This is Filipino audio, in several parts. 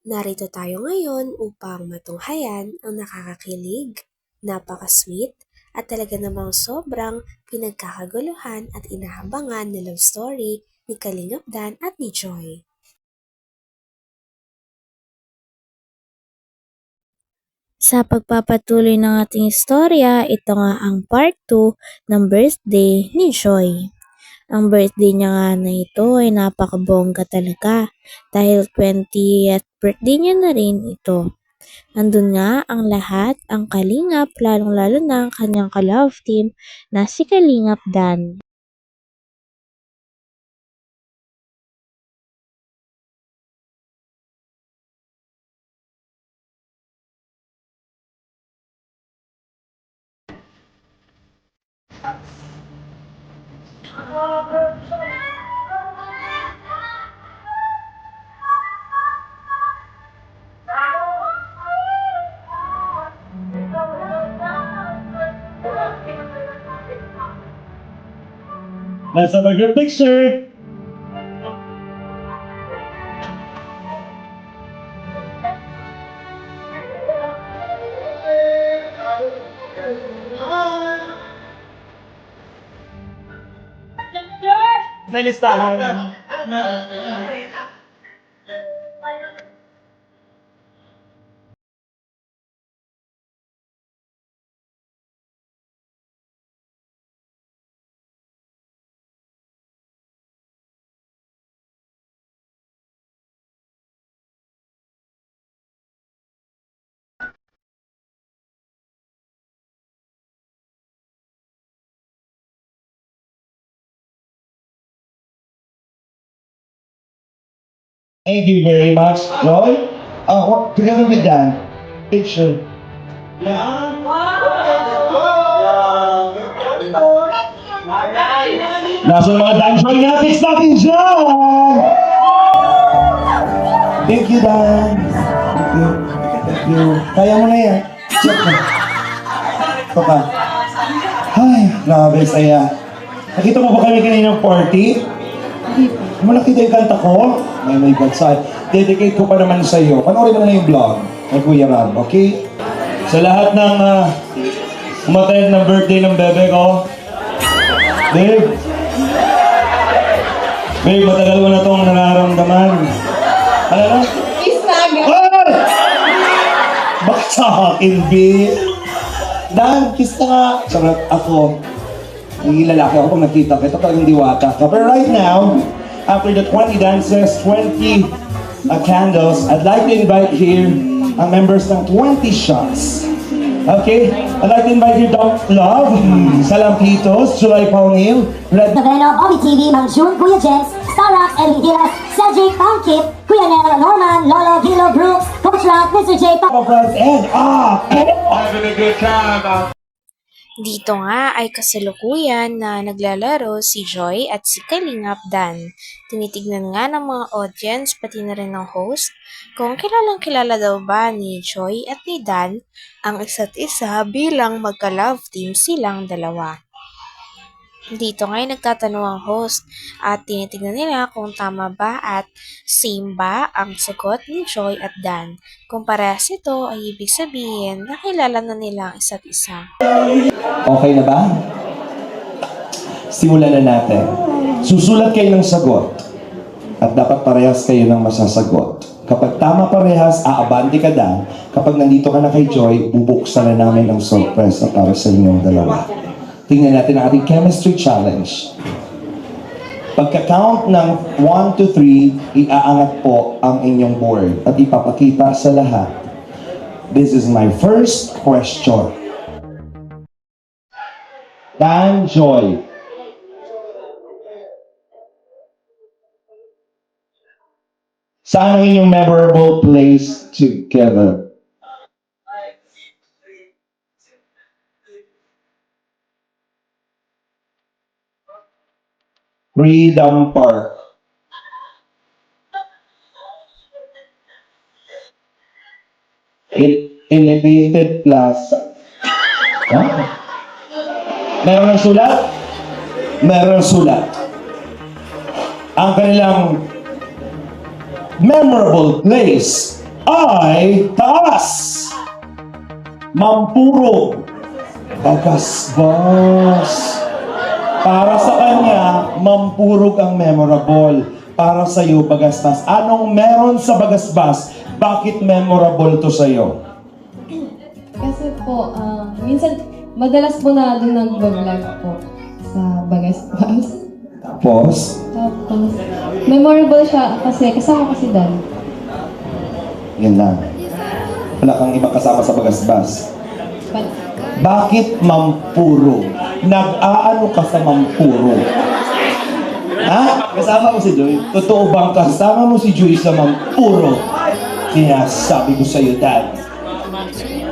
Narito tayo ngayon upang matunghayan ang nakakakilig, napaka-sweet, at talaga namang sobrang pinagkakaguluhan at inahabangan na love story ni Kalingap Dan at ni Joy. Sa pagpapatuloy ng ating istorya, ito nga ang part 2 ng birthday ni Joy. Ang birthday niya nga na ito ay napakabongga talaga dahil 20th birthday niya na rin ito. Andun nga ang lahat, ang Kalingap, lalong-lalo na ang kanyang ka-love team na si Kalingap Dan. Let's have a group picture. Nalistahan. Thank you very much, Joy. Together with Dan, picture. Nasa mga Dan Joy natin, natin dyan! Thank you, Dan. Thank you. Thank you. Kaya mo na yan. Check na. Ito ka. Ay, grabe, saya. Nakita mo ba kami kaninang party? Mo nakita yung kanta ko? Oh my God, sorry. Dedicate ko pa naman sa iyo. Panoorin mo na yung vlog kay Kuya Ram, okay? Sa lahat ng umattend ng birthday ng bebe ko, Babe, matagal mo na itong nararamdaman. Ano na? Kiss na agad. Ay! Bakit sa akin, babe? Dan, kiss na nga. Sabi ako, hindi lalaki ako kung nakita kita, talagang diwata ka. But right now, after the 20 dances, 20 candles, I'd like to invite here ang members ng 20 shots. Okay? I'd like to invite here Doc Love, Salampitos, July Paunil, Red Noveno, Bobby TV, Mang June, Kuya Jens, Starax, Ellie Gilas, Cedric, Pangkip, Kuya Nel, Norman, Lolo, Gilo, Brooks, Coach Rock, Mr. J, Friends, and Having a good time. Dito nga ay kasalukuyan na naglalaro si Joy at si Kalingap Dan. Tinitignan nga ng mga audience pati na rin ng host kung kilalang-kilala daw ba ni Joy at ni Dan ang isa't isa bilang magka-love team silang dalawa. Dito nga ay nagtatanong ang host at tinitignan nila kung tama ba at same ba ang sagot ni Joy at Dan. Kung parehas ito ay ibig sabihin na kilala na nila ang isa't isa. Okay na ba? Simulan na natin. Susulat kayo ng sagot. At dapat parehas kayo ng masasagot. Kapag tama parehas, aabante ka na. Kapag nandito ka na kay Joy, bubuksan na namin ang sorpresa para sa inyong dalawa. Tingnan natin ang ating chemistry challenge. Pagka-count ng 1 to 3, iaangat po ang inyong board at ipapakita sa lahat. This is my first question. Dan, Joy. Saan ang inyong memorable place together? Freedom Park. Elevated Plaza. Meron ng sulat? Meron ng sulat. Ang kanilang memorable place ay taas. Mampuro. Bagasbas. Para sa kanya, mampurog ang memorable. Para sa iyo, bagasbas. Anong meron sa bagasbas? Bakit memorable to sa iyo? Kasi po, minsan, madalas po na doon nag-vlog po sa Bagaspas. Tapos, Tapos, memorable siya kasi kasama ko si Dan. yan lang. Wala kang ibang kasama sa bagasbas. But, Bakit mampuro? Nag-aano ka sa mampuro? Ha? Kasama mo si Joy? Totoo bang kasama mo si Joy sa mampuro? Sinasabi ko sa iyo, Dad.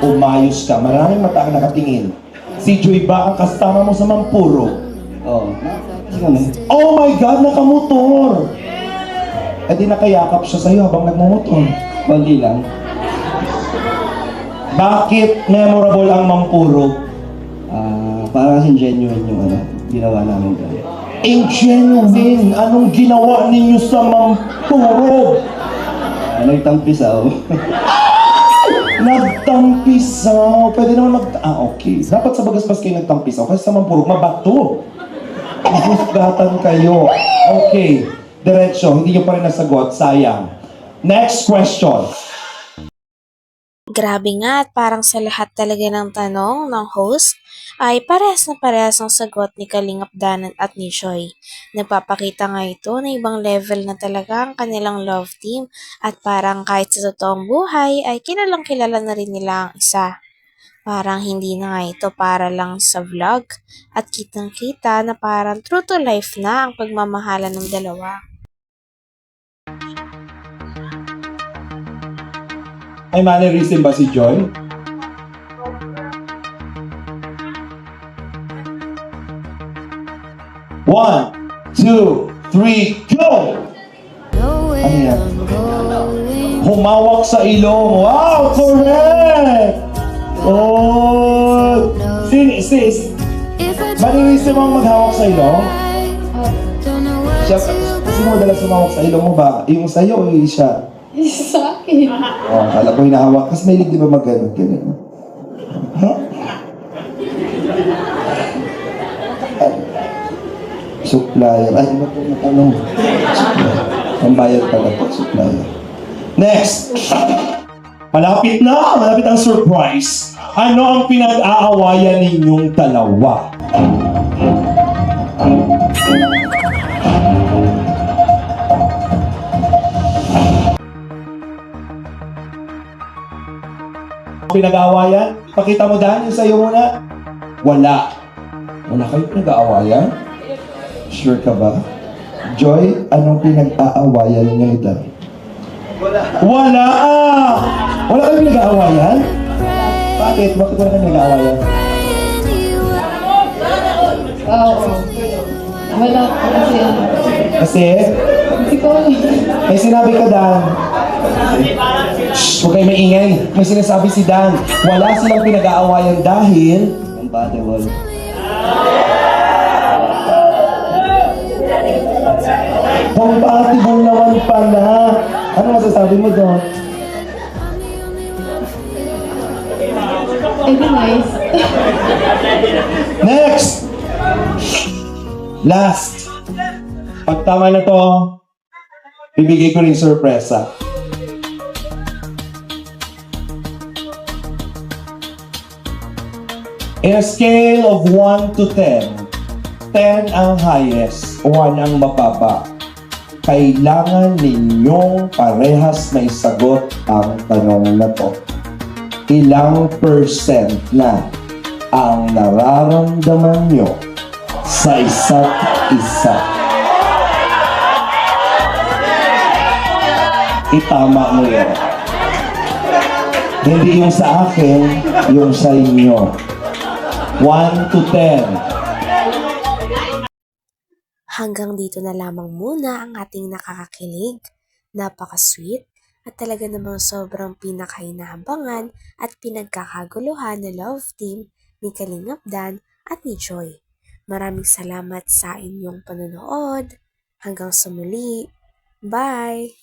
Umayos ka. Maraming mata ang nakatingin. Si Joy ba ang kasama mo sa mampuro? Oo. Oh my God, nakamotor! Eh di nakayakap siya sa'yo habang nagmumotor. Kundi lang. Bakit memorable ang mampuro? Para kasing genuine yung ginawa namin doon. Genuine! Anong ginawa ninyo sa mampuro? Nagtampisaw. Nagtampisaw. Pwede naman okay. Dapat sa bagasbas kayo nagtampisaw kasi sa mampuro, mabato. Ihusgatan kayo. Okay. Diretso. Hindi nyo pa rin nasagot. Sayang. Next question. Grabe nga at parang sa lahat talaga ng tanong ng host ay parehas na parehas ang sagot ni Kalingap Dan at ni Joy. Nagpapakita nga ito na ibang level na talaga ang kanilang love team at parang kahit sa totoong buhay ay kilalang kilala na rin nila ang isa. Parang hindi na nga ito para lang sa vlog at kitang-kita na parang true to life na ang pagmamahalan ng dalawa. May mannerism ba si Joy? One, two, three, go! Ano yan? Humawak sa ilong. Wow, correct! Oh! Sis, mannerism ang maghawak sa ilong? Siya, sino madalas humawak sa ilong mo ba? Yung sa'yo o yung siya? sa akin. Oh, kala ko hinahawak. Kasi may di ba mag-ganon? Ganun. Huh? Supplier. Ay, di ba po natanong? Supplier. Ang bayad pala po, supplier. Next! Malapit na! Malapit ang surprise! Ano ang pinag-aawayan ninyong dalawa? Pinag-aawayan? Pakita mo Dan, yung sa'yo muna. Wala. Wala kayo pinag-aawayan? Sure ka ba? Joy, anong pinag-aawayan niyo ni Dan? Wala. Wala! Wala kayo pinag-aawayan? Bakit? Bakit wala kayo pinag-aawayan? Oo. Wala po kasi Kasi, Hindi ko alam. may sinabi ka Dan. Shh, huwag kayo maingay. May sinasabi si Dan. Wala silang pinag-aawayan dahil Compatible. compatible naman pala. Ano masasabi mo doon? Eh, di nice. Next! Last! Pag tama na to, bibigay ko rin sorpresa. In a scale of 1 to 10, 10 ang highest, 1 ang mababa. Kailangan ninyong parehas may sagot ang tanong na to. Ilang percent na ang nararamdaman nyo sa isa't isa? Itama mo yun. Hindi yung sa akin, yung sa inyo. 1 to 10. Hanggang dito na lamang muna ang ating nakakakilig, napaka-sweet, at talaga namang sobrang pinakahinahabangan at pinagkakaguluhan na love team ni Kalingap Dan at ni Joy. Maraming salamat sa inyong panonood. Hanggang sa muli. Bye!